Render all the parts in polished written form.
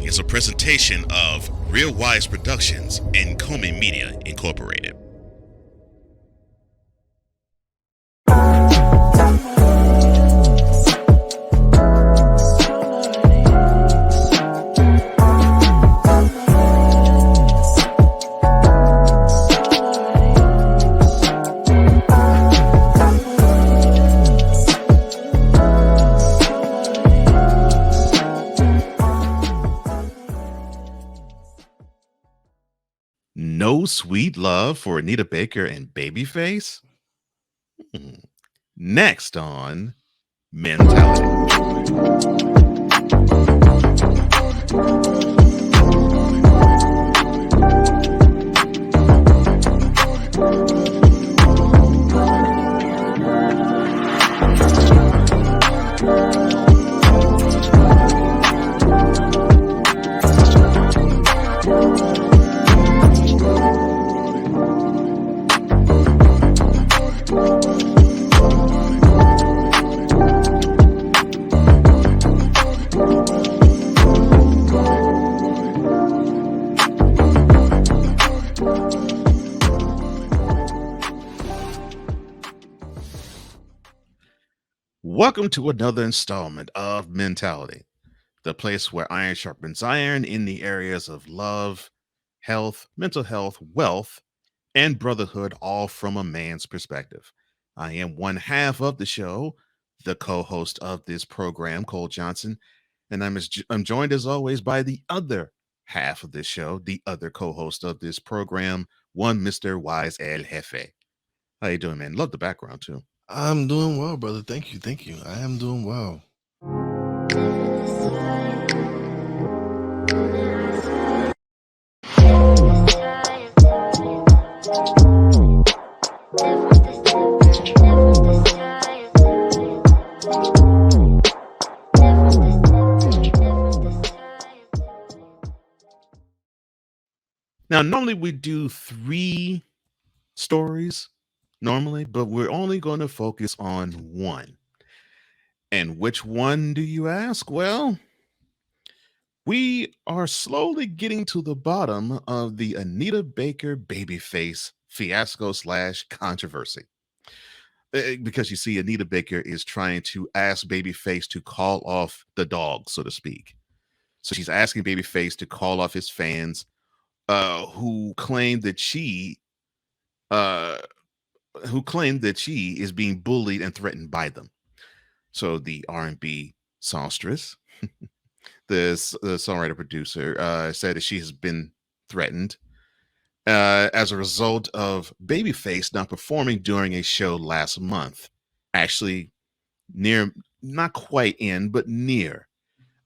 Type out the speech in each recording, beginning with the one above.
is a presentation of Real Wise Productions and Comey Media Incorporated. No sweet love for Anita Baker and Babyface? Next on Mentality. Welcome to another installment of Mentality, the place where iron sharpens iron in the areas of love, health, mental health, wealth, and brotherhood, all from a man's perspective. I am one half of the show, the co-host of this program, Cole Johnson, and I'm joined as always by the other half of this show, the other co-host of this program, one Mr. Wise El Jefe. How you doing, man? Love the background too. I'm doing well, brother. Thank you. Thank you. I am doing well. Now, normally we do 3 stories, but we're only going to focus on one. And which one do you ask? Well, we are slowly getting to the bottom of the Anita Baker Babyface fiasco / controversy. Because you see, Anita Baker is trying to ask Babyface to call off the dog, so to speak. So she's asking Babyface to call off his fans who claim that she uh, is being bullied and threatened by them. So the R&B songstress, the songwriter producer, said that she has been threatened as a result of Babyface not performing during a show last month. Actually, near, not quite in, but near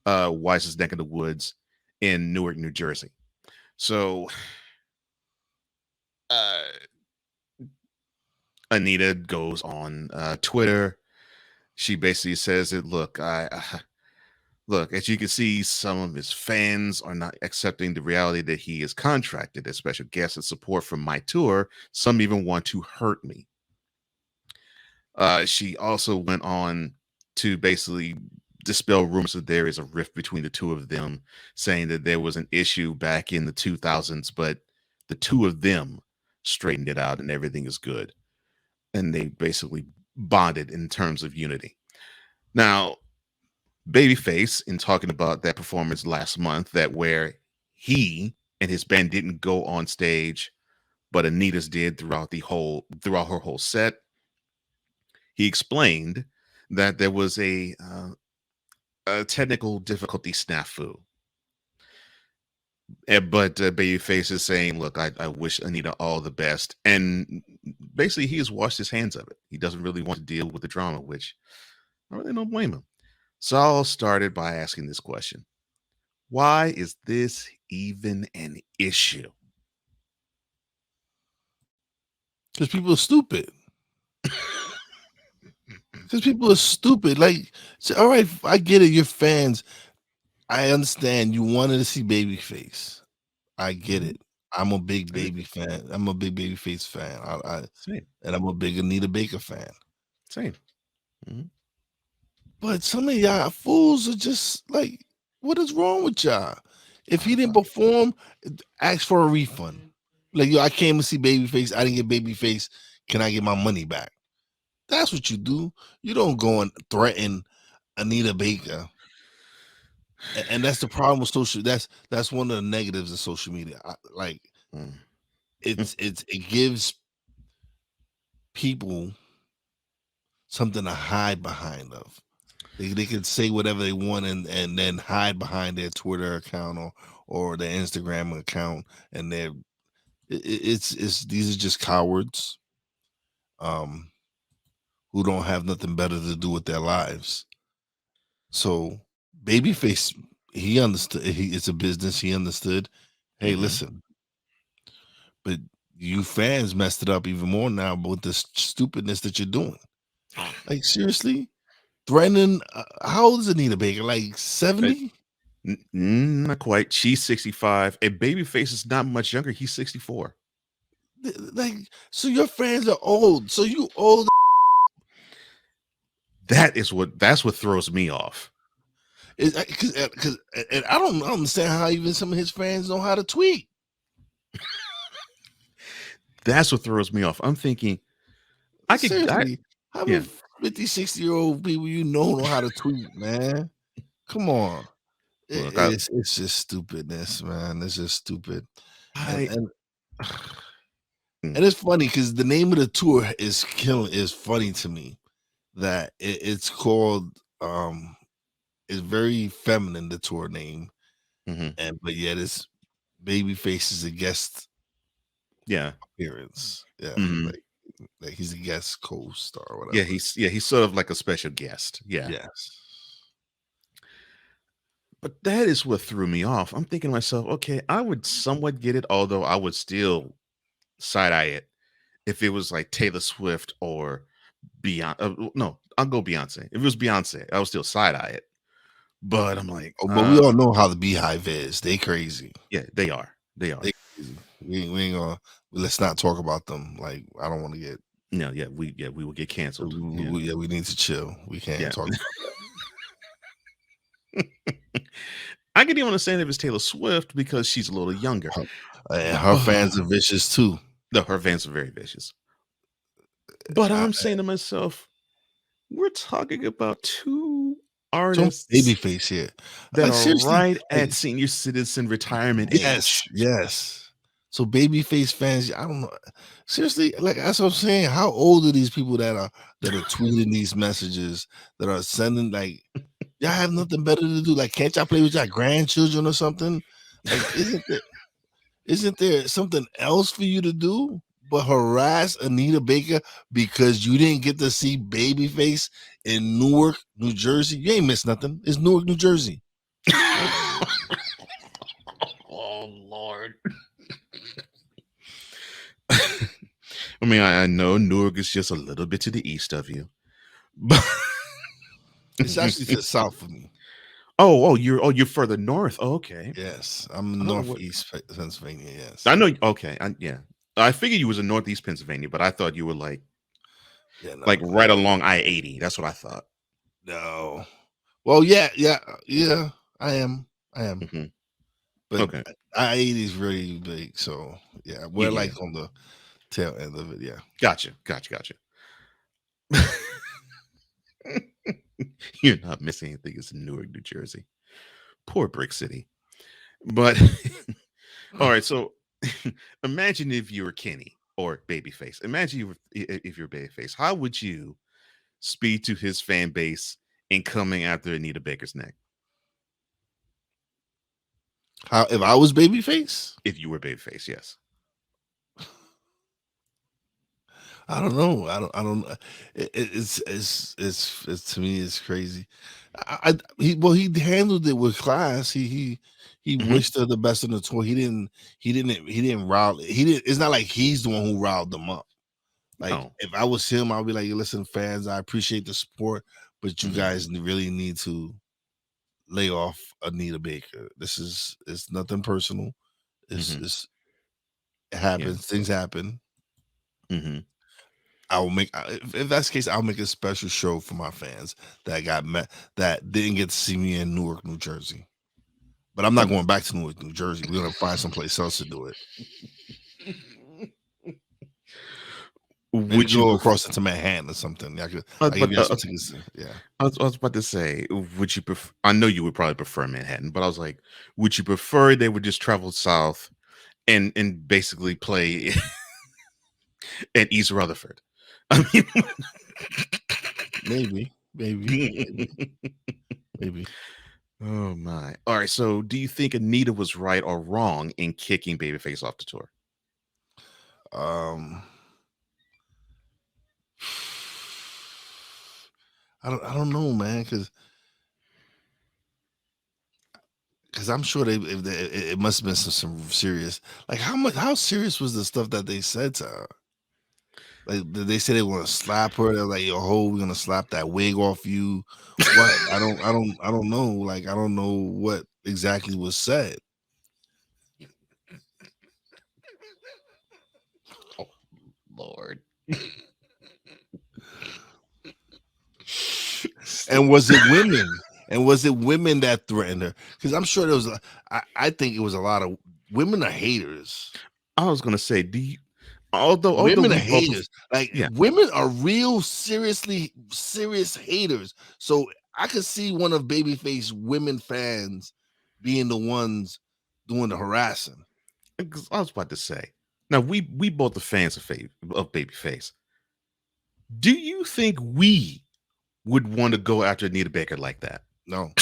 Wise's neck of the woods in Newark, New Jersey. So Anita goes on Twitter. She basically says that, look, as you can see, some of his fans are not accepting the reality that he is contracted as special guest and support from my tour. Some even want to hurt me. She also went on to basically dispel rumors that there is a rift between the two of them, saying that there was an issue back in the 2000s, but the two of them straightened it out and everything is good. And they basically bonded in terms of unity. Now, Babyface, in talking about that performance last month, that where he and his band didn't go on stage, but Anita's did throughout her whole set, he explained that there was a technical difficulty snafu. But Babyface is saying, look, I wish Anita all the best. And basically, he has washed his hands of it. He doesn't really want to deal with the drama, which I really don't blame him. So I all started by asking this question. Why is this even an issue? Because people are stupid. Because people are stupid. Like, all right, I get it. You're fans. I understand you wanted to see Babyface. I get it. I'm a big Baby fan. I'm a big Babyface fan. Same. And I'm a big Anita Baker fan. Same. Mm-hmm. But some of y'all fools are just like, what is wrong with y'all? If he didn't perform, ask for a refund. Like, yo, I came to see Babyface. I didn't get Babyface. Can I get my money back? That's what you do. You don't go and threaten Anita Baker. And that's the problem with social. That's one of the negatives of social media. Like, Mm. it gives people something to hide behind of. They can say whatever they want and then hide behind their Twitter account or their Instagram account, and it's these are just cowards um who don't have nothing better to do with their lives. So Babyface, he understood. It's a business. He understood. Hey, listen, but you fans messed it up even more now with this stupidness that you're doing. Like, seriously, threatening. How old is Anita Baker? Like 70? Not quite. She's 65. And Babyface is not much younger. He's 64. Like, so your fans are old. So you old. That's what throws me off. Because and I don't understand how even some of his fans know how to tweet. That's what throws me off. I'm thinking, how many 50, 60-year-old people you know how to tweet, man? Come on. Look, It's just stupidness, man. It's just stupid. And it's funny because the name of the tour is funny to me. That it's called it's very feminine, the tour name. But yet it's Babyface is a guest appearance. Yeah. Like he's a guest co-star or whatever. He's sort of like a special guest. Yeah. Yes. But that is what threw me off. I'm thinking to myself, okay, I would somewhat get it, although I would still side eye it if it was like Taylor Swift or Beyonce. No, I'll go Beyonce. If it was Beyonce, I would still side eye it. But I'm like, but we all know how the Beehive is. They crazy. Yeah, they are. They are. We ain't gonna. Let's not talk about them. Like, I don't want to get. No, we will get canceled. We need to chill. We can't talk about that. I can even understand if it's Taylor Swift because she's a little younger. And her fans are vicious too. No, her fans are very vicious. But I'm saying to myself, we're talking about two artists, Babyface here, that are right at senior citizen retirement age. Yes. So Babyface fans, I don't know. Seriously, like that's what I'm saying. How old are these people that are tweeting these messages, that are sending, like, y'all have nothing better to do? Like, can't y'all play with your grandchildren or something? Like, isn't there something else for you to do but harass Anita Baker because you didn't get to see Babyface in Newark, New Jersey? You ain't missed nothing. It's Newark, New Jersey. Oh, Lord. I mean, I know Newark is just a little bit to the east of you, but it's actually to the south of me. You're further north. Oh, okay. Yes, I'm northeast Pennsylvania. Yes, I know. Okay, I figured you was in northeast Pennsylvania, but I thought you were like right along I-80. That's what I thought. No. Well, yeah. I am. But okay. I-80 is really big, so yeah, we're like on the tail end of it. Yeah. Gotcha. You're not missing anything. It's in Newark, New Jersey. Poor Brick City. But all right, so imagine if you were Kenny or Babyface. Imagine if you're Babyface. How would you speak to his fan base in coming after Anita Baker's neck? How, if I was Babyface? If you were Babyface, yes. I don't know. I don't. It's to me, it's crazy. He handled it with class. He wished her the best on the tour. He didn't rile. It's not like he's the one who riled them up. Like, if I was him, I'd be like, listen, fans, I appreciate the support, but you guys really need to lay off Anita Baker. It's nothing personal. It happens. Things happen. I will make, if that's the case, I'll make a special show for my fans that didn't get to see me in Newark, New Jersey. But I'm not going back to Newark, New Jersey. We're gonna find someplace else to do it. Maybe Would you go pref- across into Manhattan or something? I give but you guys some tickets. Yeah. I was about to say, would you prefer? I know you would probably prefer Manhattan, but I was like, would you prefer they would just travel south and basically play at East Rutherford? I mean, Maybe. Oh my! All right. So, do you think Anita was right or wrong in kicking Babyface off the tour? Um, I don't know, man, because I'm sure it must have been some serious. Like how serious was the stuff that they said to her? Like they said they want to slap her. They're like, "Yo, we're gonna slap that wig off you." What? I don't know. Like I don't know what exactly was said. Oh Lord! And was it women? And was it women that threatened her? Because I'm sure there was. I think it was a lot of women are haters. I was gonna say, do you? Although Women are we both, haters. Like yeah, women are real serious haters. So I could see one of Babyface women fans being the ones doing the harassing. 'cause I was about to say. Now we both are fans of Babyface. Do you think we would want to go after Anita Baker like that? No.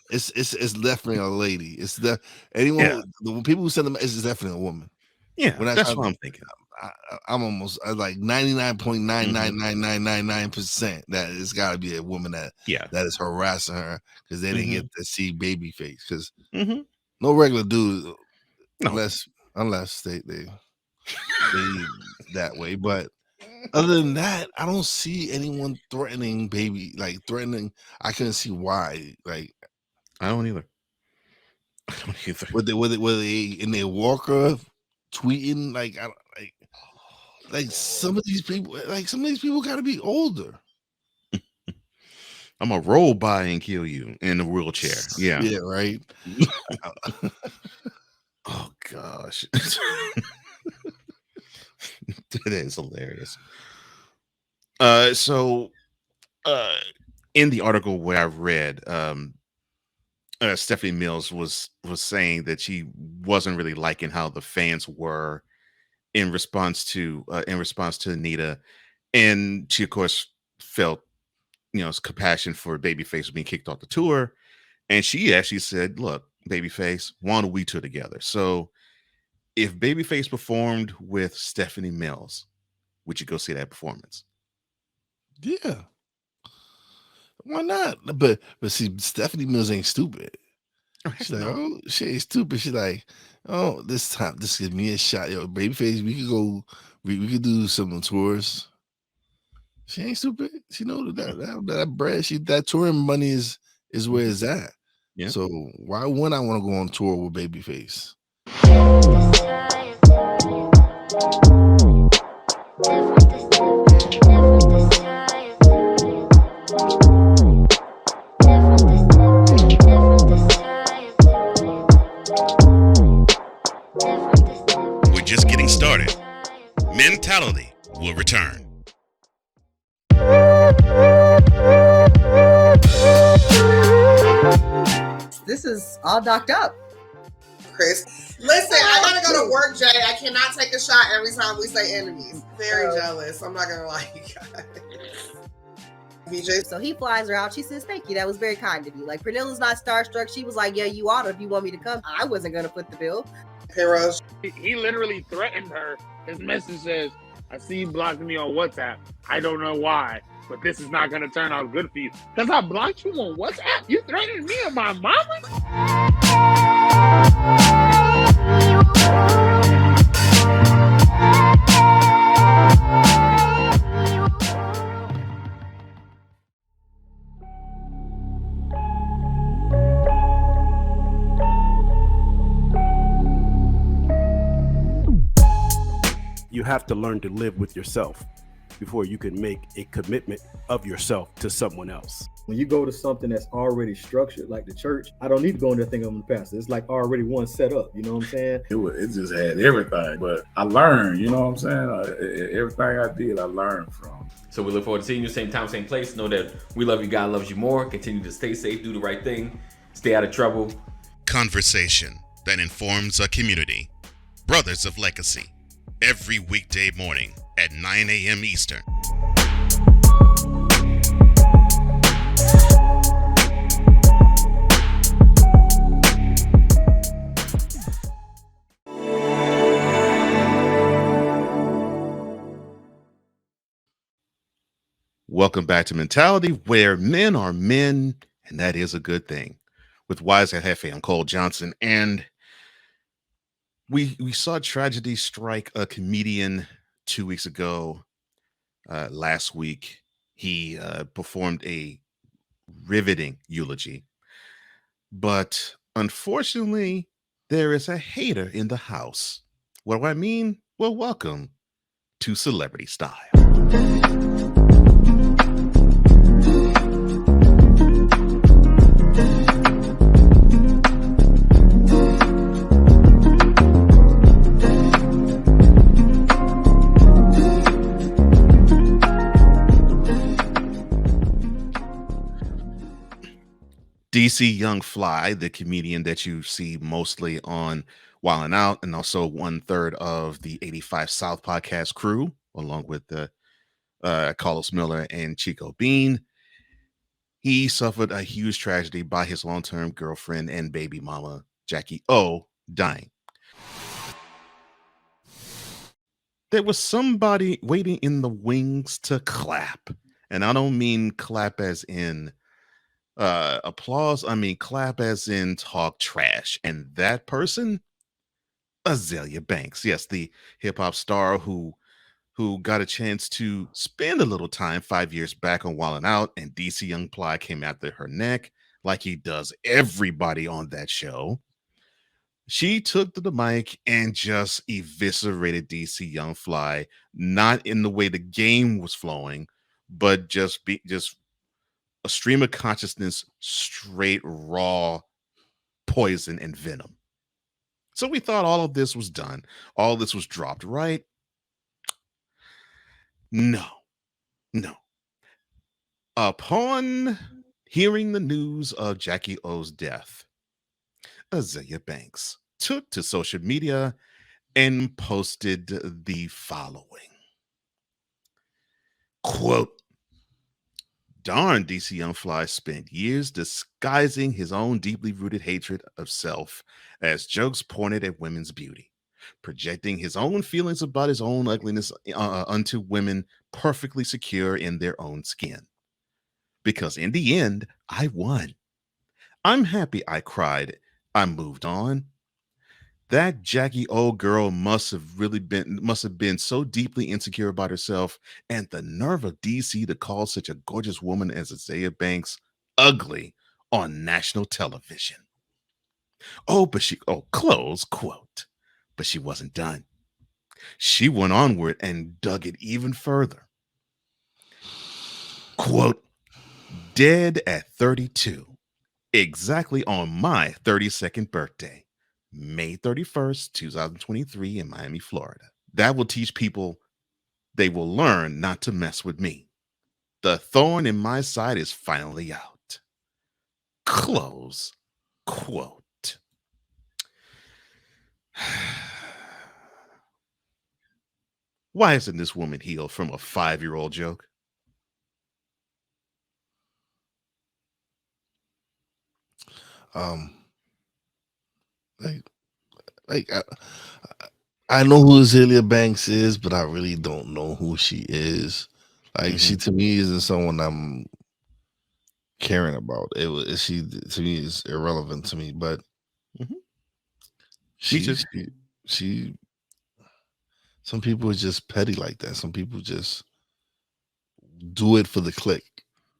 It's definitely a lady. It's the anyone the people who send them is definitely a woman. Yeah, When that's what I'm thinking. I'm almost like 99.99999% that it's got to be a woman that is harassing her because they didn't get to see Babyface. Because no regular dude, unless they that way. But other than that, I don't see anyone threatening threatening. I couldn't see why. Like I don't either. Were they in their walker tweeting like some of these people got to be older. I'm gonna roll by and kill you in a wheelchair. Yeah. Yeah, right. Oh gosh. That is hilarious. So in the article where I read, Stephanie Mills was saying that she wasn't really liking how the fans were in response to Anita, and she of course felt compassion for Babyface being kicked off the tour, and she actually said, "Look, Babyface, why don't we tour together?" So, if Babyface performed with Stephanie Mills, would you go see that performance? Yeah, why not? But see, Stephanie Mills ain't stupid. She's like, oh, she ain't stupid. She's like, oh, this time, this gives me a shot. Yo, Babyface, we could go, we could do some tours. She ain't stupid. She know that bread, that touring money is where it's at. Yeah. So why wouldn't I want to go on tour with Babyface? We're just getting started. Mentality will return. This is all docked up. Chris, listen, I gotta go to work, Jay. I cannot take a shot every time we say enemies. Very jealous. I'm not gonna lie, you guys. BJ. So he flies her out. She says, "Thank you. That was very kind of you." Like, Pernilla's not starstruck. She was like, "Yeah, you oughta if you want me to come." I wasn't gonna foot the bill. Heroes. He literally threatened her. His message says, "I see you blocking me on WhatsApp. I don't know why, but this is not gonna turn out good for you. Because I blocked you on WhatsApp? You threatened me and my mama?" You have to learn to live with yourself. before you can make a commitment of yourself to someone else. When you go to something that's already structured, like the church, I don't need to go in there thinking I'm the pastor. It's like already one set up. You know what I'm saying? It just had everything. But I learned, you know what I'm saying? Everything I did, I learned from. So we look forward to seeing you same time, same place. Know that we love you, God loves you more. Continue to stay safe, do the right thing, stay out of trouble. Conversation that informs a community. Brothers of Legacy. Every weekday morning at 9 a.m. Eastern. Welcome back to Mentality, where men are men, and that is a good thing. With Wize and Jefe, I'm Cole Johnson, and we saw tragedy strike a comedian 2 weeks ago. Last week, he performed a riveting eulogy, but unfortunately, there is a hater in the house. What do I mean? Well, welcome to Celebrity Style. DC Young Fly, the comedian that you see mostly on Wild 'N Out, and also 1/3 of the 85 South podcast crew, along with Carlos Miller and Chico Bean. He suffered a huge tragedy by his long-term girlfriend and baby mama, Jacky O, dying. There was somebody waiting in the wings to clap. And I don't mean clap as in applause. I mean clap as in talk trash. And that person, Azalea Banks. Yes, the hip-hop star who got a chance to spend a little time 5 years back on Wild 'N Out, and DC Young Fly came after her neck like he does everybody on that show. She took to the mic and just eviscerated DC Young Fly, not in the way the game was flowing, but just a stream of consciousness, straight raw poison and venom. So we thought all of this was done. All this was dropped, right? No. Upon hearing the news of Jacky O's death, Azalea Banks took to social media and posted the following. Quote, "Darn, DC Young Fly spent years disguising his own deeply rooted hatred of self as jokes pointed at women's beauty, projecting his own feelings about his own ugliness onto women perfectly secure in their own skin. Because in the end, I won. I'm happy I cried. I moved on. That Jacky O girl must have been so deeply insecure about herself, and the nerve of DC to call such a gorgeous woman as Azalea Banks ugly on national television. Close quote. But she wasn't done. She went onward and dug it even further. Quote, dead at 32, exactly on my 32nd birthday, May 31st, 2023 in Miami, Florida. That will teach people they will learn not to mess with me. The thorn in my side is finally out. Close quote. Why isn't this woman healed from a 5-year-old joke? I know who Azalea Banks is, but I really don't know who she is. Like, she to me isn't someone I'm caring about. She to me is irrelevant to me, but she some people are just petty like that. Some people just do it for the click.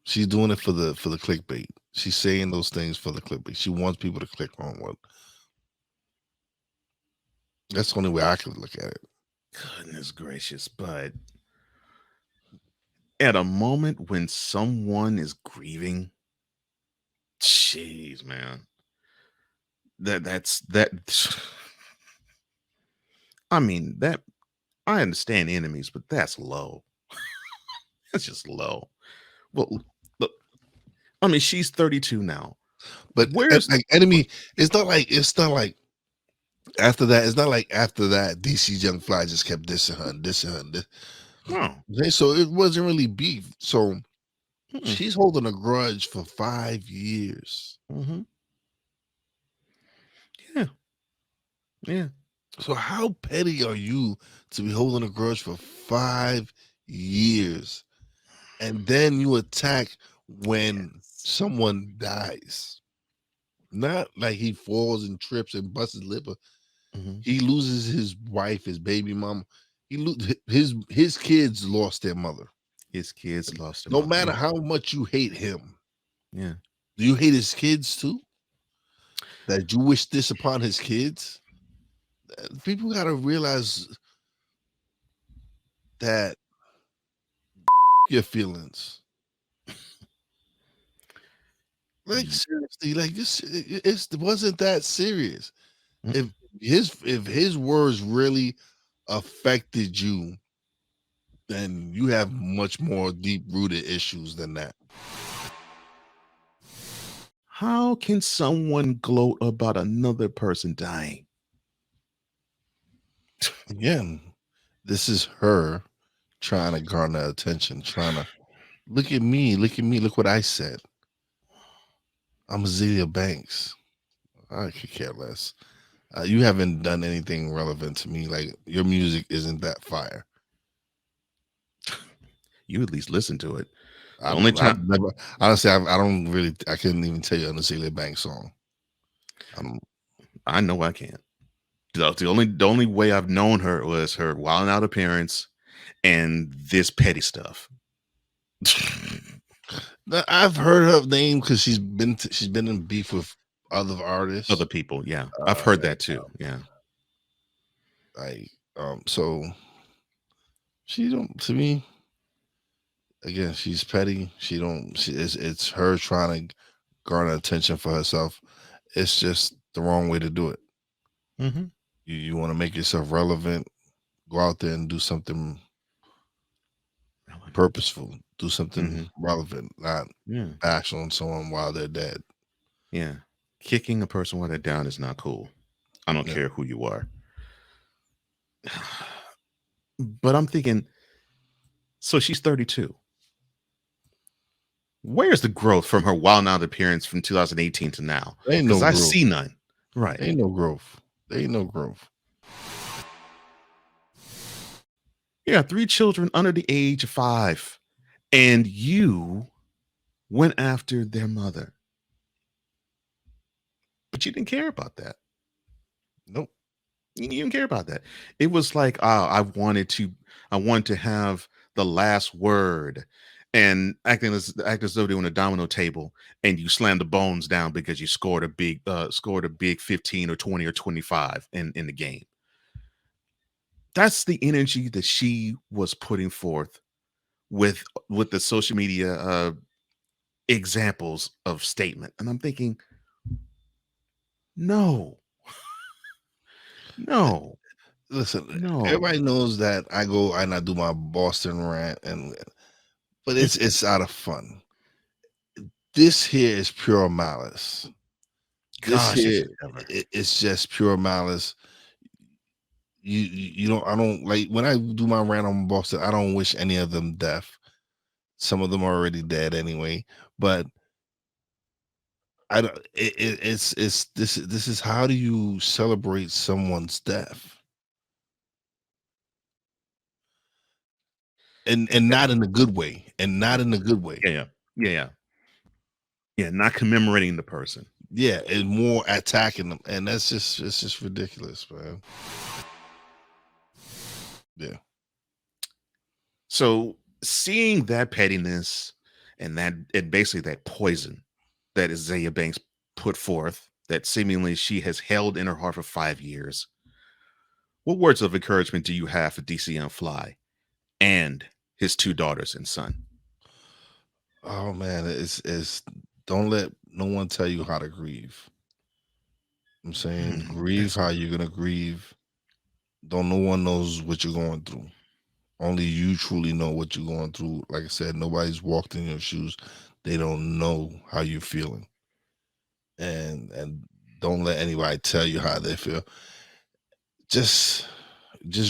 She's doing it for the clickbait. She's saying those things for the clickbait. She wants people to click on what. That's the only way I could look at it. Goodness gracious, but at a moment when someone is grieving, jeez, man. That's that. I mean, that I understand enemies, but that's low. That's just low. Well, look, I mean, she's 32 now. But Where's like enemy? It's not like after that. It's not like after that. DC's Young Fly just kept dissing her, and dissing her. And no? okay, so it wasn't really beef. So Mm-mm. she's holding a grudge for 5 years. Mm-hmm. Yeah, yeah. So how petty are you to be holding a grudge for 5 years, and then you attack when someone dies? Not like he falls and trips and busts his lip. Mm-hmm. He loses his wife, his baby mama. His kids lost their mother. His kids lost him. No matter how much you hate him, Yeah. do you hate his kids too? That you wish this upon his kids? People got to realize that your feelings. Like seriously, like this, it wasn't that serious. Mm. If his words really affected you, then you have much more deep rooted issues than that. How can someone gloat about another person dying? Again, this is her trying to garner attention, trying to look at me, look what I said. I'm Azalea Banks. I could care less. You haven't done anything relevant to me. Like your music isn't that fire. You at least listen to it. Honestly, I don't really. I couldn't even tell you an Azalea Banks song. I know I can't. The only way I've known her was her Wild 'N Out appearance and this petty stuff. I've heard her name because she's been in beef with other artists, other people. Yeah, I've heard that too. Yeah, like so she don't. To me, again, she's petty. It's her trying to garner attention for herself. It's just the wrong way to do it. Mm-hmm. You want to make yourself relevant, go out there and do something purposeful, do something relevant, not action on someone while they're dead. Yeah, kicking a person while they're down is not cool. I don't care who you are. But I'm thinking, so she's 32. Where's the growth from her Wild 'N Out appearance from 2018 to now? Because I see none. Right. Ain't no growth. There ain't no growth. You got 3 children under the age of 5, and you went after their mother. But you didn't care about that. Nope. You didn't care about that. It was like, I wanted to have the last word, and acting as though they were on a domino table, and you slammed the bones down because you scored a big 15 or 20 or 25 in the game. That's the energy that she was putting forth with the social media examples of statement. And I'm thinking, no. Listen, no. Everybody knows that I go and I do my Boston rant, but it's out of fun. This here is pure malice. It's just pure malice. You don't. I don't like when I do my rant on Boston. I don't wish any of them death. Some of them are already dead anyway. But I don't. This is how do you celebrate someone's death? And not in a good way. Yeah, not commemorating the person. Yeah, and more attacking them, and it's just ridiculous, man. Yeah. So seeing that pettiness and basically that poison that Azalea Banks put forth, that seemingly she has held in her heart for 5 years, what words of encouragement do you have for DC Young Fly and his 2 daughters and son? Oh man, it's don't let no one tell you how to grieve. I'm saying grieve how you're gonna grieve. Don't no one knows what you're going through. Only you truly know what you're going through. Like I said, nobody's walked in your shoes. They don't know how you're feeling. And don't let anybody tell you how they feel. Just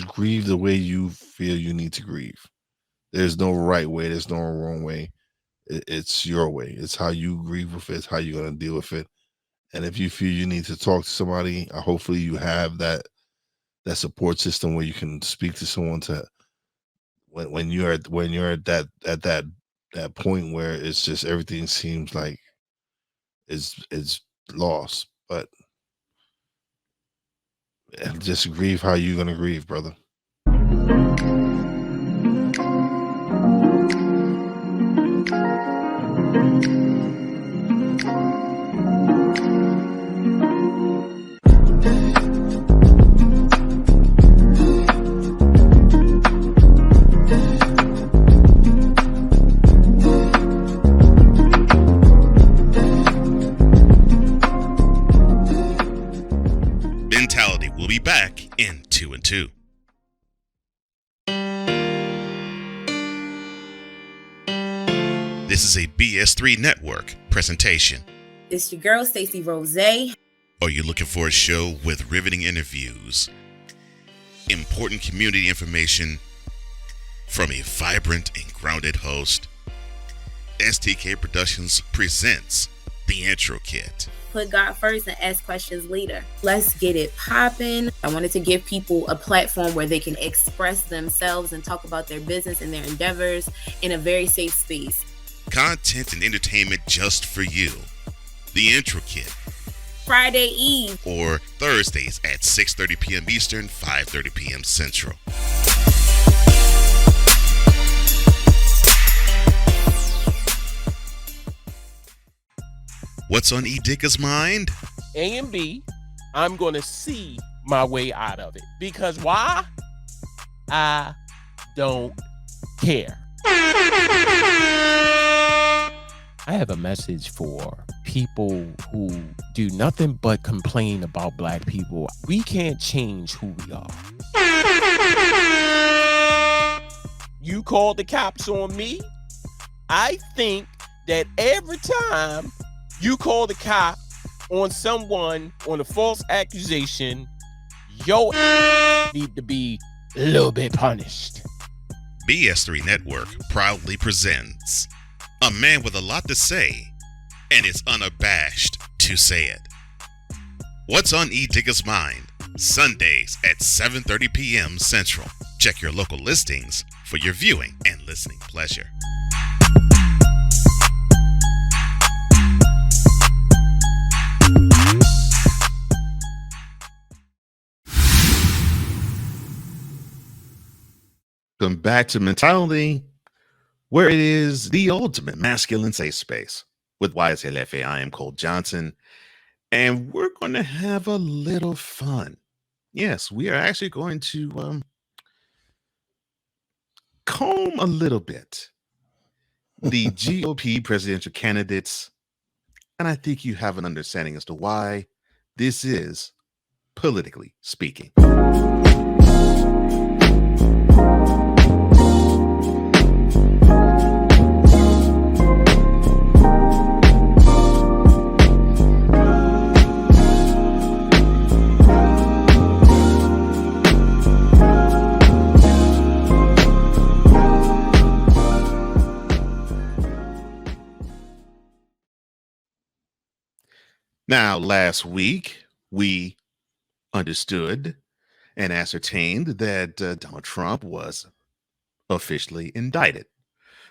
grieve the way you feel you need to grieve. There's no right way, there's no wrong way. It's your way. It's how you grieve with it, it's how you're gonna deal with it. And if you feel you need to talk to somebody, hopefully you have that support system where you can speak to someone to when you're at that point where it's just everything seems like it's lost. But just grieve how you're gonna grieve, brother. Mentality will be back in 2 and 2. This is a BS3 Network presentation. It's your girl, Stacey Rose. Are you looking for a show with riveting interviews, important community information from a vibrant and grounded host? STK Productions presents The Intro Kit. Put God first and ask questions later. Let's get it popping. I wanted to give people a platform where they can express themselves and talk about their business and their endeavors in a very safe space. Content and entertainment just for you. The Intro Kit. Friday Eve. Or Thursdays at 6:30 p.m. Eastern, 5:30 p.m. Central. What's on E. Dicker's mind? A and B, I'm going to see my way out of it. Because why? I don't care. I have a message for people who do nothing but complain about black people. We can't change who we are. You called the cops on me. I think that every time you call the cop on someone on a false accusation, your need to be a little bit punished. BS3 Network proudly presents a man with a lot to say and is unabashed to say it. What's on E. Digger's mind? Sundays at 7:30 p.m. Central. Check your local listings for your viewing and listening pleasure. Welcome back to Mentality, where it is the ultimate masculine safe space. With Wize and Cole, I am Cole Johnson, and we're going to have a little fun. Yes, we are actually going to comb a little bit the GOP presidential candidates, and I think you have an understanding as to why this is politically speaking. Now, last week, we understood and ascertained that Donald Trump was officially indicted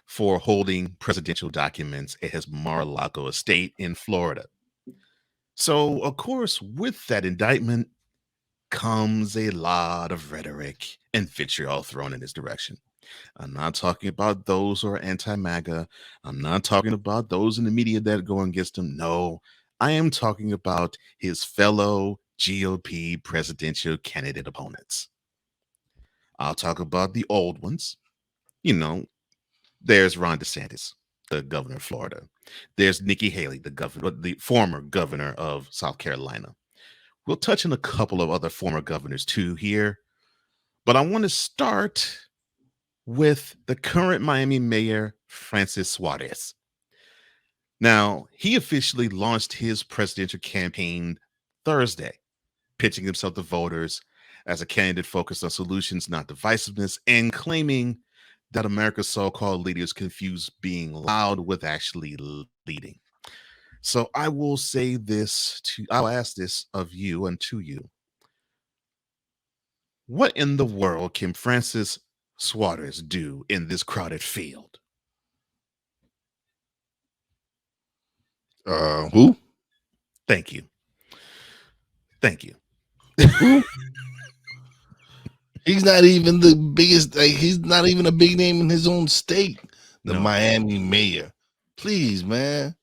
for holding presidential documents at his Mar-a-Lago estate in Florida. So, of course, with that indictment comes a lot of rhetoric and vitriol thrown in his direction. I'm not talking about those who are anti-MAGA. I'm not talking about those in the media that go against him. No, I am talking about his fellow GOP presidential candidate opponents. I'll talk about the old ones. You know, there's Ron DeSantis, the governor of Florida. There's Nikki Haley, the former governor of South Carolina. We'll touch on a couple of other former governors too here, but I want to start with the current Miami mayor, Francis Suarez. Now, he officially launched his presidential campaign Thursday, pitching himself to voters as a candidate focused on solutions, not divisiveness, and claiming that America's so-called leaders confuse being loud with actually leading. So I will say I'll ask this of you and to you. What in the world can Francis Suarez do in this crowded field? Who? Thank you. Thank you. Who? He's not even the biggest. Like, he's not even a big name in his own state. The Miami mayor. Please, man.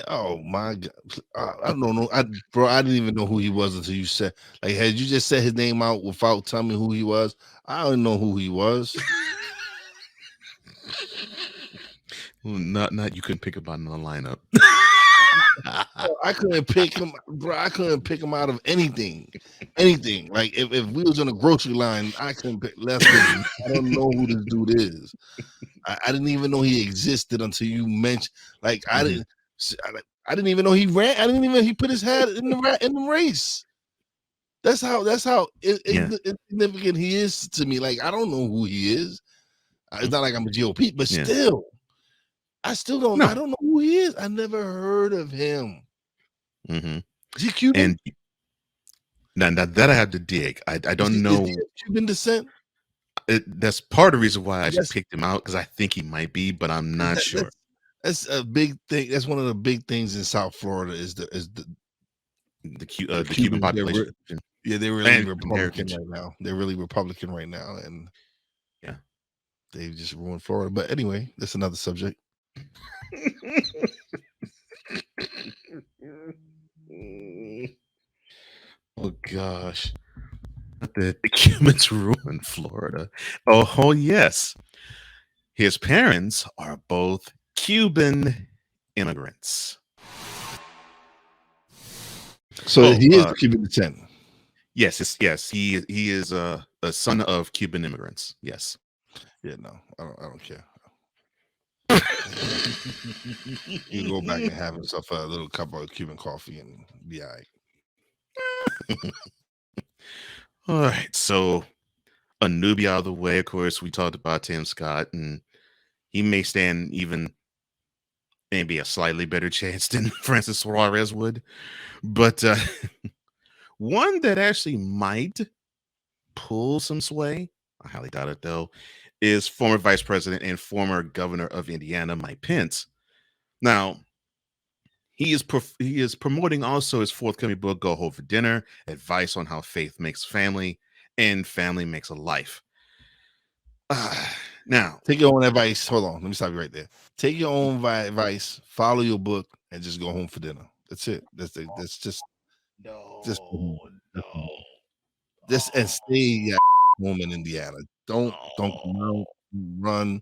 Oh my God! I don't know, bro. I didn't even know who he was until you said. Like, had you just said his name out without telling me who he was, I don't know who he was. Not you couldn't pick him out in the lineup. I couldn't pick him, bro. I couldn't pick him out of anything. Like if we was on a grocery line, I couldn't pick. I don't know who this dude is. I didn't even know he existed until you mentioned. Like I didn't even know he ran. I didn't even know he put his head in the race. That's how insignificant he is to me. Like I don't know who he is. It's not like I'm a GOP, but still. I still don't know. I don't know who he is. I never heard of him. Mm-hmm. Is he Cuban? And now that I have to dig. I don't know. Is he Cuban descent? That's part of the reason why I just picked him out, because I think he might be, but I'm not sure. That's a big thing. That's one of the big things in South Florida is the Cuban population. They're really Republican right now. They're really Republican right now, and they just ruined Florida. But anyway, that's another subject. Oh gosh, the Cubans ruined Florida. Oh yes, his parents are both Cuban immigrants. So he is Cuban descent. Yes, he is a son of Cuban immigrants. Yes. Yeah, no, I don't care. You go back and have himself a little cup of Cuban coffee and be all right. All right, so a newbie out of the way. Of course, we talked about Tim Scott, and he may stand even maybe a slightly better chance than Francis Suarez would. But one that actually might pull some sway, I highly doubt it though, is former Vice President and former Governor of Indiana, Mike Pence. Now, he is promoting also his forthcoming book, Go Home for Dinner, advice on how faith makes family and family makes a life. Now, take your own advice. Hold on, let me stop you right there. Take your own advice, follow your book, and just go home for dinner. That's it. That's just and stay home in Indiana. Don't come out, run.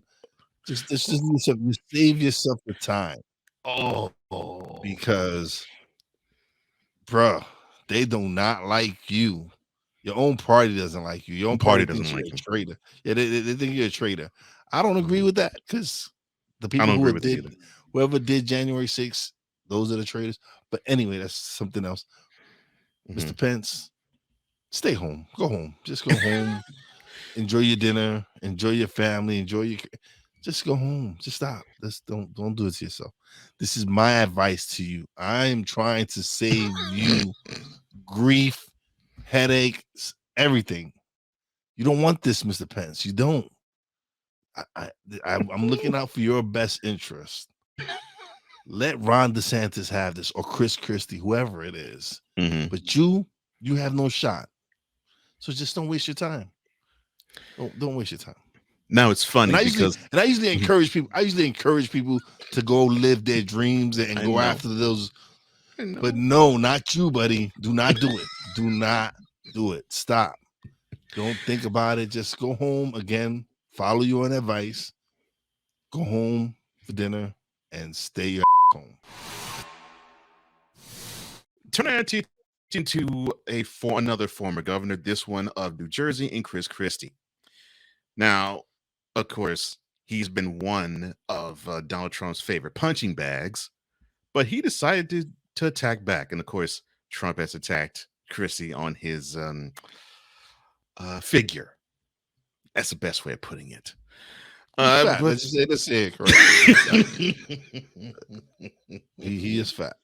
Just save yourself the time. Because, bruh, they do not like you. Your own party doesn't like you. Your own party doesn't like you. Traitor. Yeah, they think you're a traitor. I don't agree with that, because the people whoever did January 6th, those are the traitors. But anyway, that's something else. Mr. Pence, stay home. Go home. Just go home. Enjoy your dinner. Enjoy your family. Just go home. Just stop. Just don't do it to yourself. This is my advice to you. I am trying to save you grief, headaches, everything. You don't want this, Mr. Pence. You don't. I'm looking out for your best interest. Let Ron DeSantis have this, or Chris Christie, whoever it is. But you have no shot. So just don't waste your time. Don't waste your time. Now it's funny I because usually encourage people. I usually encourage people to go live their dreams and go after those. But no, not you, buddy. Do not do it. Do not do it. Stop. Don't think about it. Just go home again. Follow your own advice. Go home for dinner and stay your home. Turn our attention to another former governor, this one of New Jersey, and Chris Christie. Now, of course, he's been one of Donald Trump's favorite punching bags, but he decided to attack back. And of course, Trump has attacked Christie on his figure. That's the best way of putting it. Fat. Let's say it correctly. he is fat.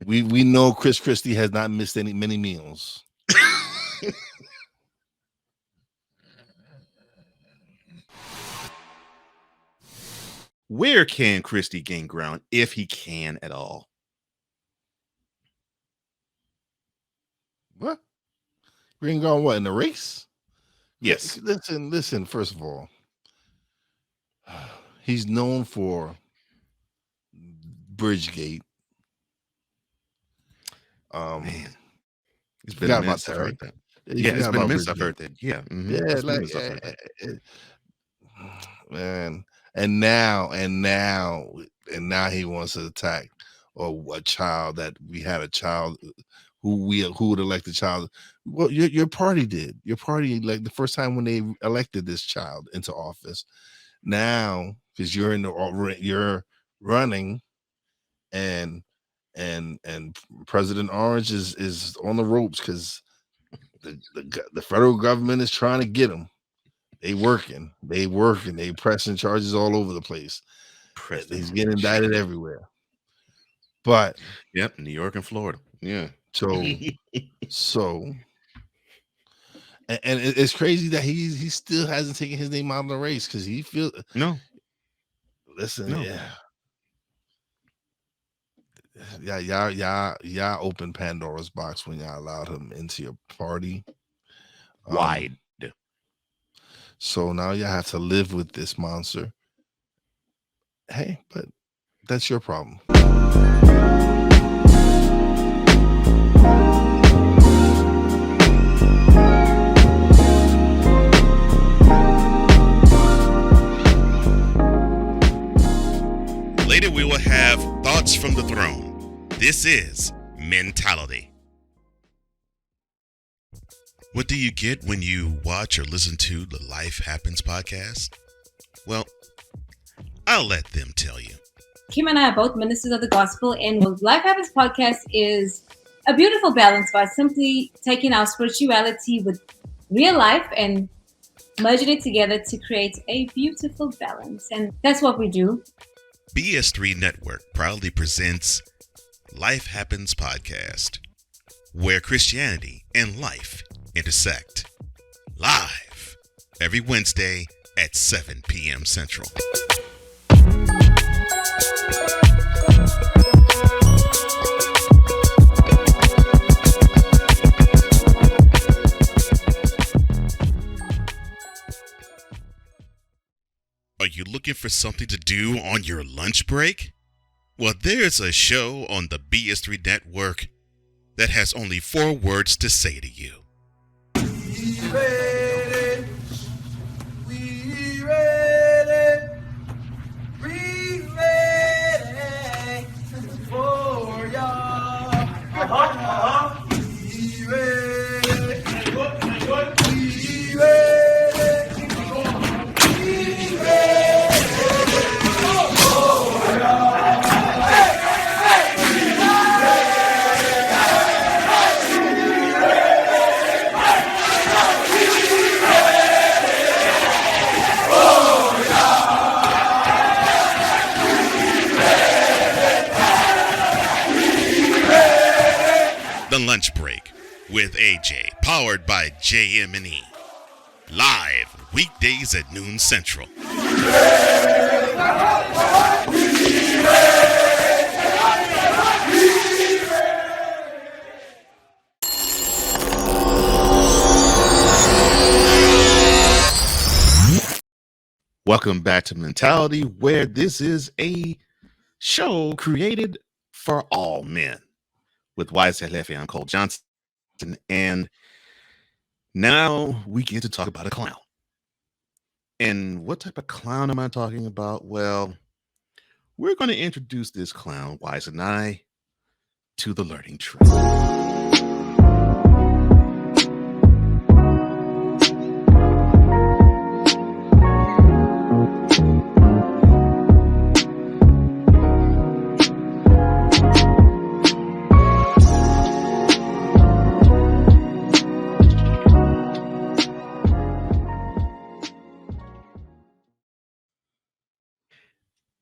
We know Chris Christie has not missed many meals. Where can Christie gain ground, if he can at all? What? Gain ground what, in the race? Yes. Listen, first of all, he's known for Bridgegate. Man. He's been a minute. I've heard that. Yeah, it's been a minute. I've heard that. Yeah. Mm-hmm. Man. And now he wants to attack a child that we had a child who would elect the child. Well, your party did. Your party, like the first time when they elected this child into office. Now, because you're running, and President Orange is on the ropes because the federal government is trying to get him. They working. They pressing charges all over the place. He's getting indicted everywhere. But yep, New York and Florida. Yeah. So and it's crazy that he still hasn't taken his name out of the race because he feels no. Listen, no. Y'all opened Pandora's box when y'all allowed him into your party. Wide. So now you have to live with this monster. Hey, but that's your problem. Later, we will have Thoughts from the Throne. This is Mentality. What do you get when you watch or listen to the Life Happens podcast? Well, I'll let them tell you. Kim and I are both ministers of the gospel, and what Life Happens podcast is a beautiful balance by simply taking our spirituality with real life and merging it together to create a beautiful balance. And that's what we do. BS3 Network proudly presents Life Happens podcast, where Christianity and life intersect. Live every Wednesday at 7 p.m. Central. Are you looking for something to do on your lunch break? Well, there's a show on the BS3 Network that has only 4 words to say to you. We ready, we ready, we ready for y'all. We ready, we ready. The Lunch Break with AJ, powered by JM&E. Live weekdays at noon Central. Welcome back to Mentality, where this is a show created for all men, with Wize and Cole Johnson. And now we get to talk about a clown. And what type of clown am I talking about? Well, we're going to introduce this clown, Wize and I, to the learning tree.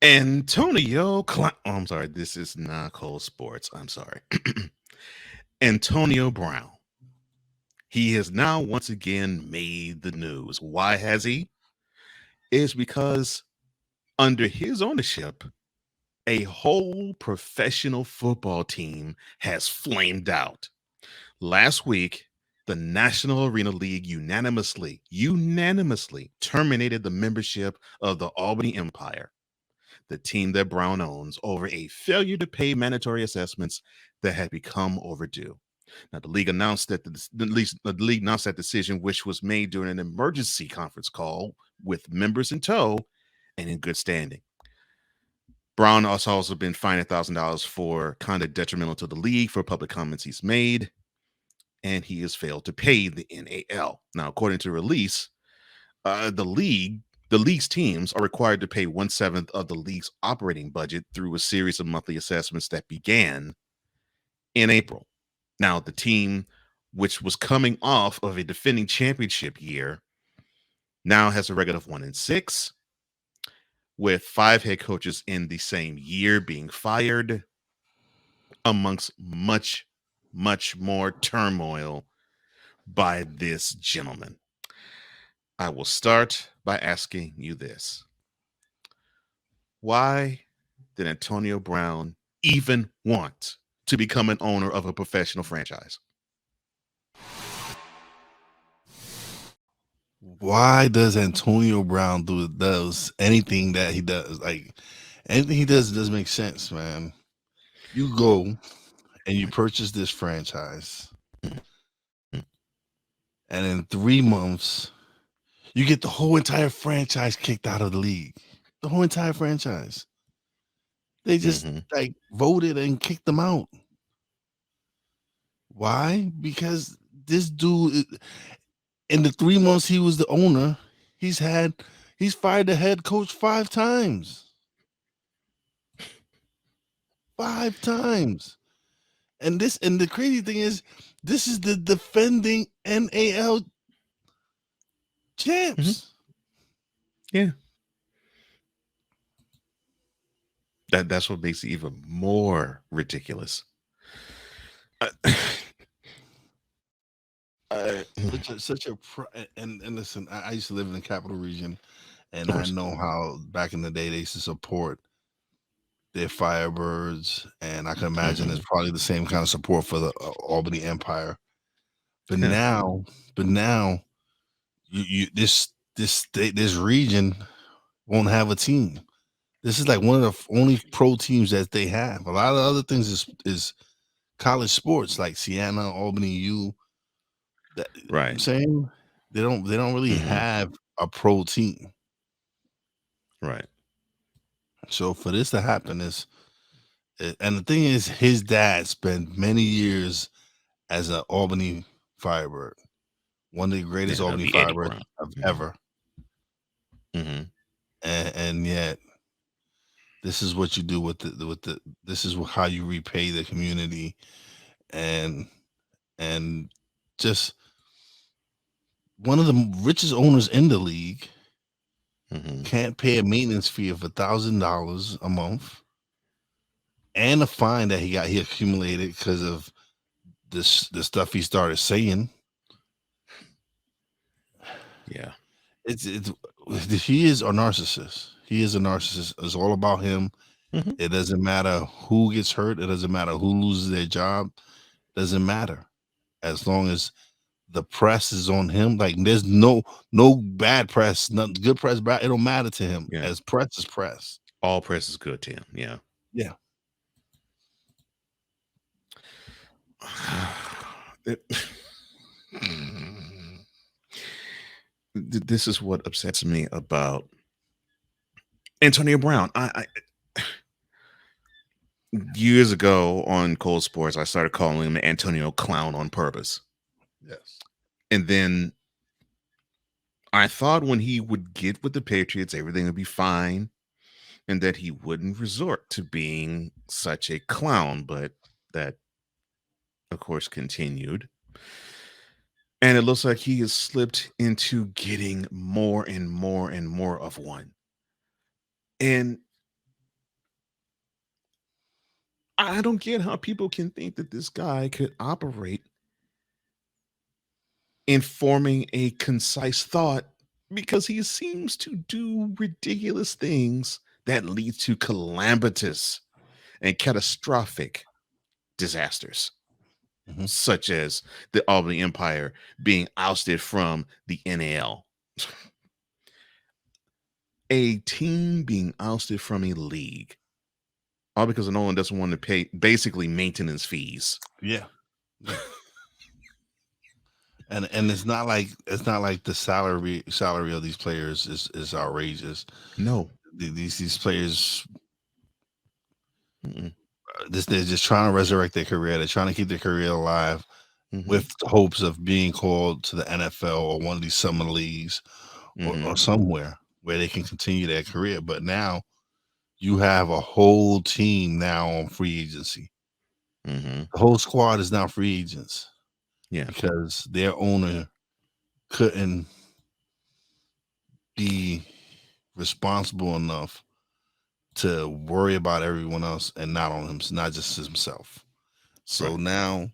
Antonio Clown. Oh, I'm sorry. This is not Cole Sports. I'm sorry. Antonio Brown. He has now once again made the news. Why has he? Is because under his ownership, a whole professional football team has flamed out. Last week, the National Arena League unanimously terminated the membership of the Albany Empire, the team that Brown owns, over a failure to pay mandatory assessments that had become overdue. Now, the league announced that the league announced that decision, which was made during an emergency conference call with members in tow and in good standing. Brown has also been fined $1,000 for conduct detrimental to the league for public comments he's made, and he has failed to pay the NAL. Now, according to release, the league's teams are required to pay 1/7 of the league's operating budget through a series of monthly assessments that began in April. Now, the team, which was coming off of a defending championship year, now has a record of 1-6, with 5 head coaches in the same year being fired, amongst much, much more turmoil by this gentleman. I will start by asking you this. Why did Antonio Brown even want to become an owner of a professional franchise? Why does Antonio Brown does anything that he does? Like, anything he does doesn't make sense, man. You go and you purchase this franchise, and in 3 months, you get the whole entire franchise kicked out of the league. The whole entire franchise. They just like voted and kicked them out. Why? Because this dude, in the 3 months he was the owner, he's fired the head coach 5 times. 5 times. And the crazy thing is, this is the defending NAL champs. Yeah. That's what makes it even more ridiculous. And listen, I used to live in the capital region, and I know how back in the day they used to support their Firebirds, and I can imagine it's probably the same kind of support for the Albany Empire. But now, this region won't have a team. This is like one of the only pro teams that they have. A lot of other things is college sports, like Siena, Albany U. Right. I'm saying they don't really have a pro team. Right. So for this to happen and the thing is, his dad spent many years as an Albany Firebird, one of the greatest Albany Firebirds ever. And yet, this is what you do with the. This is how you repay the community, and just one of the richest owners in the league can't pay a maintenance fee of $1,000 a month, and a fine that he accumulated because of the stuff he started saying. Yeah, he is a narcissist. He is a narcissist. It's all about him. It doesn't matter who gets hurt. It doesn't matter who loses their job. It doesn't matter, as long as the press is on him. Like, there's no bad press, not good press, bad. It don't matter to him. Yeah. As press is press. All press is good to him. Yeah. Yeah. this is what upsets me about Antonio Brown. I years ago on Cole Sports, I started calling him Antonio Clown on purpose. Yes. And then I thought when he would get with the Patriots, everything would be fine and that he wouldn't resort to being such a clown. But that, of course, continued. And it looks like he has slipped into getting more and more and more of one. And I don't get how people can think that this guy could operate in forming a concise thought, because he seems to do ridiculous things that lead to calamitous and catastrophic disasters, such as the Albany Empire being ousted from the NAL. A team being ousted from a league, all because no one doesn't want to pay basically maintenance fees. Yeah. And it's not like the salary of these players is outrageous. No, these players, they're just trying to resurrect their career. They're trying to keep their career alive with the hopes of being called to the NFL or one of these summer leagues or somewhere where they can continue their career. But now you have a whole team now on free agency. The whole squad is now free agents. Yeah, because their owner couldn't be responsible enough to worry about everyone else and not on him, not just himself. So now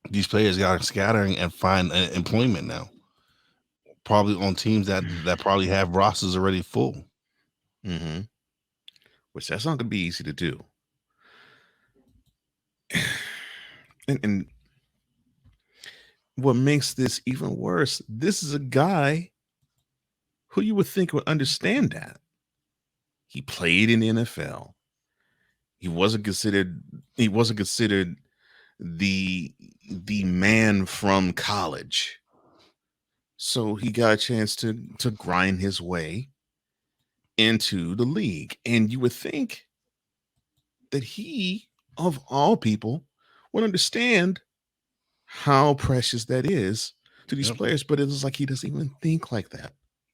these players got to scatter and find employment now, probably on teams that probably have rosters already full. Which that's not going to be easy to do. And what makes this even worse, this is a guy who you would think would understand that. He played in the NFL. He wasn't considered the man from college. So he got a chance to grind his way into the league. And you would think that he, of all people, would understand how precious that is to these players, but it's like he doesn't even think like that.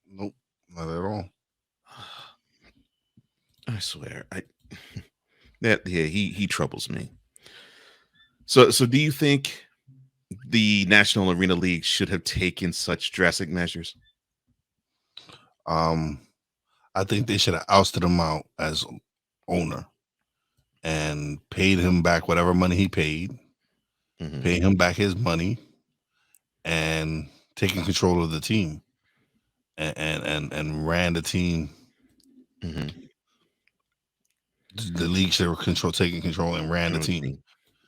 Nope, not at all. I swear, he troubles me. So do you think the National Arena League should have taken such drastic measures? I think they should have ousted him out as owner and paid him back whatever money he paid, pay him back his money, and taking control of the team, and ran the team. The league should have taken control and ran the team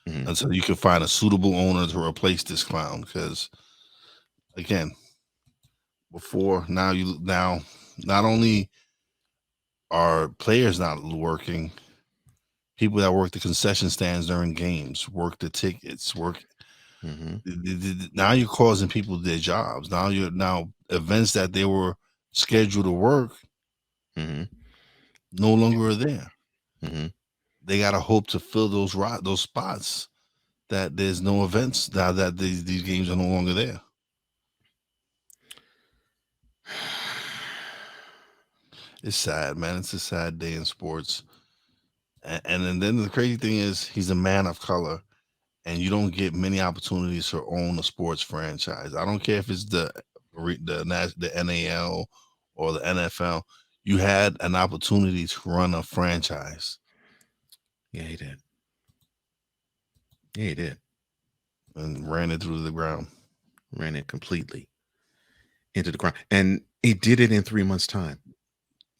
until you can find a suitable owner to replace this clown. Because again, now not only are players not working, people that work the concession stands during games, work the tickets, now you're causing people their jobs. Now events that they were scheduled to work no longer are there. They got to hope to fill those spots that there's no events now that these games are no longer there. It's sad, man. It's a sad day in sports. And then the crazy thing is he's a man of color, and you don't get many opportunities to own a sports franchise. I don't care if it's the NAL or the NFL. You had an opportunity to run a franchise. Yeah, he did. Yeah, he did. And ran it through the ground. Ran it completely into the ground. And he did it in 3 months' time.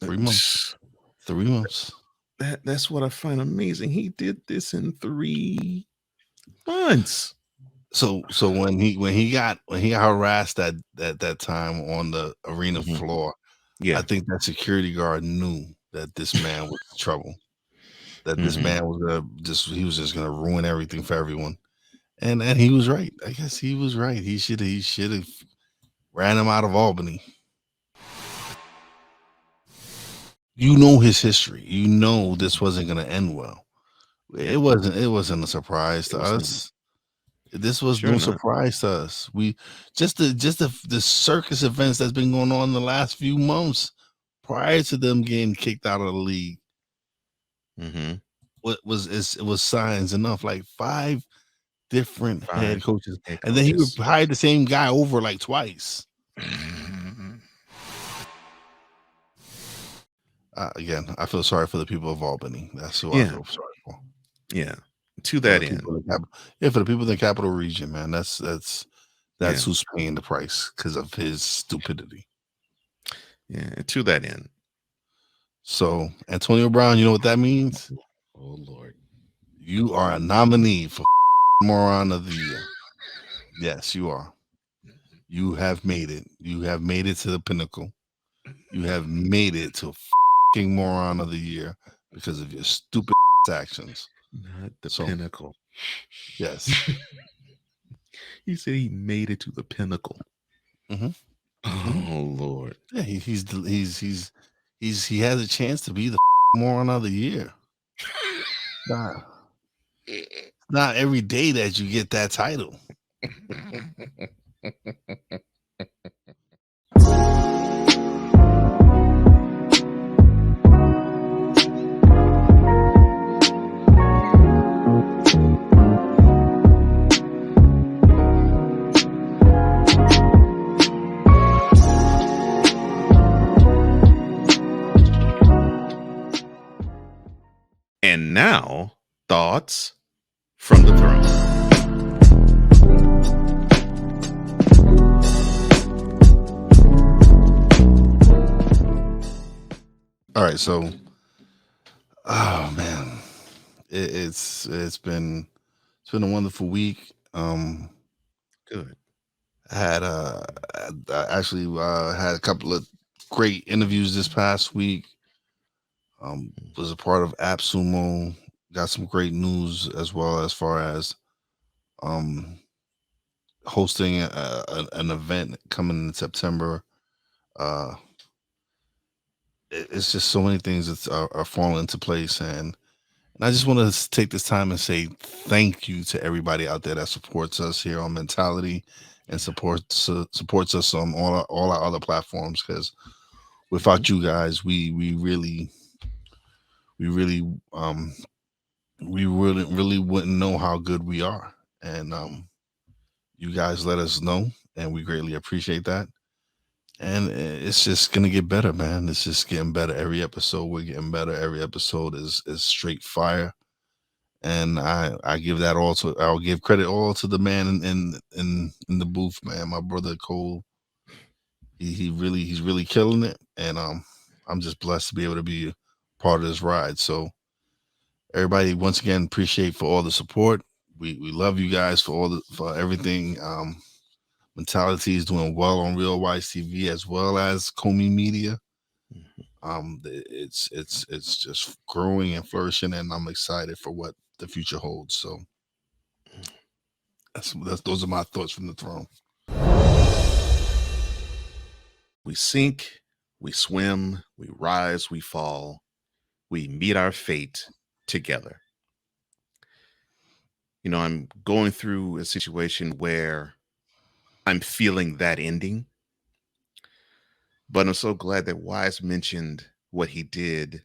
3 months. 3 months. That's what I find amazing. He did this in 3 months. So when he got harassed at that time on the arena floor, I think that security guard knew that this man was in trouble. That this man was just gonna ruin everything for everyone. And he was right. I guess he was right. He should have ran him out of Albany. You know his history. You know this wasn't going to end well. It wasn't a surprise to us. This was no surprise to us. We just the circus events that's been going on in the last few months prior to them getting kicked out of the league. Mm-hmm. It was signs enough. Like 5 different head coaches, and then he would hire the same guy over like twice. Again, I feel sorry for the people of Albany. That's who I feel sorry for. Yeah, to that end. For the people in the capital region, man, that's who's paying the price because of his stupidity. Yeah, to that end. So, Antonio Brown, you know what that means? Oh Lord, you are a nominee for Moron of the Year. Yes, you are. You have made it. You have made it to the pinnacle. You have made it to Moron of the Year because of your stupid actions. Not the pinnacle. Yes. He said he made it to the pinnacle. Mm-hmm. Oh Lord. Yeah, he has a chance to be the Moron of the Year. Not every day that you get that title. And now, thoughts from the throne. All right, so, oh man, it's been a wonderful week. Good. I had actually had a couple of great interviews this past week. Was a part of AppSumo. Got some great news as well as far as hosting an event coming in September. It's just so many things that are falling into place, and I just want to take this time and say thank you to everybody out there that supports us here on Mentality and supports us on all our other platforms, because without you guys, we really wouldn't know how good we are. And you guys let us know, and we greatly appreciate that. And it's just gonna get better, man. It's just getting better every episode. We're getting better. Every episode is straight fire. And I give that all to, I'll give credit all to the man in the booth, man. My brother Cole. He's really killing it. And I'm just blessed to be able to be part of this ride. So everybody, once again, appreciate for all the support. We love you guys for everything. Mentality is doing well on Real Wise TV as well as Comey Media. It's just growing and flourishing, and I'm excited for what the future holds. So those are my thoughts from the throne. We sink, we swim, we rise, we fall, we meet our fate together. You know, I'm going through a situation where I'm feeling that ending, but I'm so glad that Wize mentioned what he did,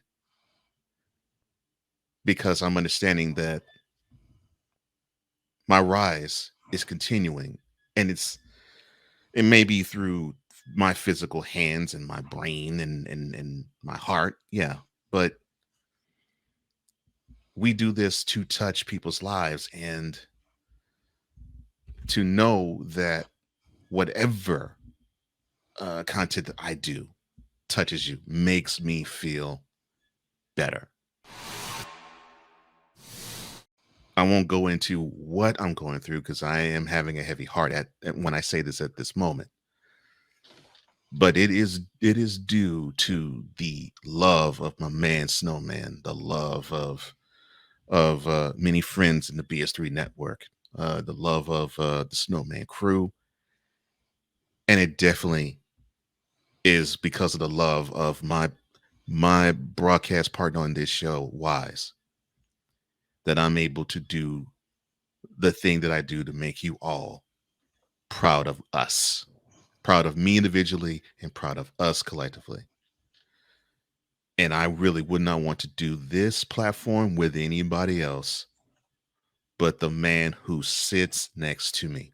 because I'm understanding that my rise is continuing, and it may be through my physical hands and my brain and my heart. Yeah. But we do this to touch people's lives, and to know that whatever content that I do touches you makes me feel better. I won't go into what I'm going through, because I am having a heavy heart when I say this at this moment. But it is due to the love of my man Snowman, the love of many friends in the BS3 network, the love of the Snowman crew. And it definitely is because of the love of my broadcast partner on this show, Wize, that I'm able to do the thing that I do to make you all proud of us, proud of me individually, and proud of us collectively. And I really would not want to do this platform with anybody else but the man who sits next to me.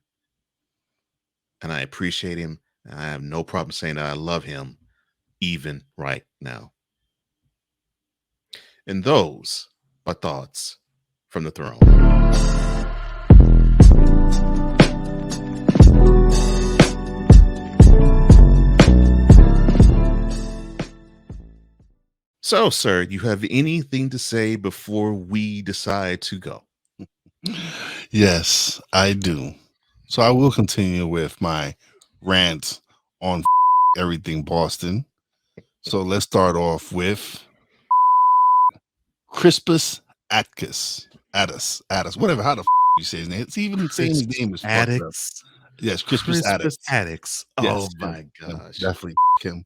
And I appreciate him. I have no problem saying that I love him even right now. And those are thoughts from the throne. So, sir, you have anything to say before we decide to go? Yes, I do. So I will continue with my rant on everything Boston. So let's start off with Crispus Atticus. Addis, whatever, how the you say his name. It's even saying his name is fucked up. Atticus. Yes, Crispus Atticus. Atticus. Yes, Oh my him, gosh. definitely him.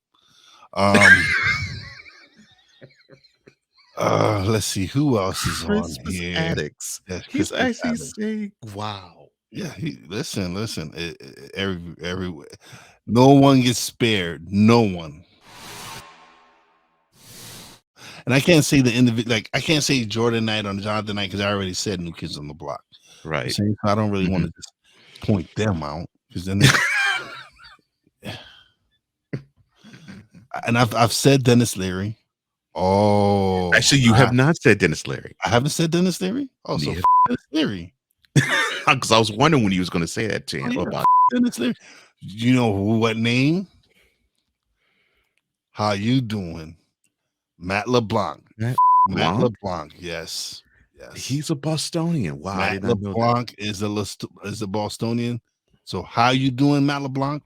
Let's see who else is Crispus on here. Atticus. Yes, He's Crispus actually Atticus. saying, wow. Yeah, listen. Every no one gets spared. No one. And I can't say the individual, like I can't say Jordan Knight on Jonathan Knight because I already said New Kids on the Block. Right. So I don't really want to just point them out because then and I've said Dennis Leary. Oh, actually, you have not said Dennis Leary. I haven't said Dennis Leary. Oh, so Dennis Leary. Because I was wondering when he was going to say that to him about Dennis Leary. You know what name? How you doing? Matt LeBlanc. Matt LeBlanc. Yes. He's a Bostonian. Wow, I Matt did not know that. LeBlanc is a Bostonian. So how you doing, Matt LeBlanc?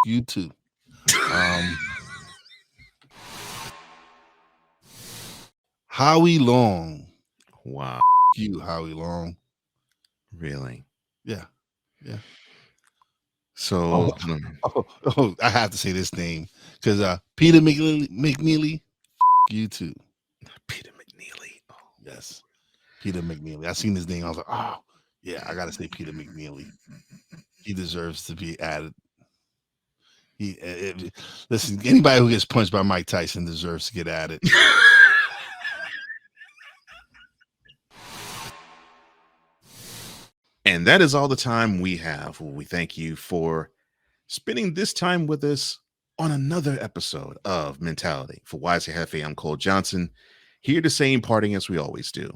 You too. Howie Long. Wow. You, Howie Long. Really? Yeah. So I have to say this name because Peter McNeely. You too. Peter McNeely. Oh. Yes. Peter McNeely. I seen his name. I was like, oh, yeah, I got to say Peter McNeely. He deserves to be added. Listen, anybody who gets punched by Mike Tyson deserves to get added. And that is all the time we have. We thank you for spending this time with us on another episode of Mentality. For Wize and Hefe, I'm Cole Johnson, here to say in parting as we always do.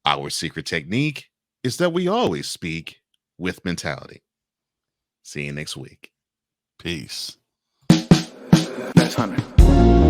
Our secret technique is that we always speak with mentality. See you next week. Peace. That's 100.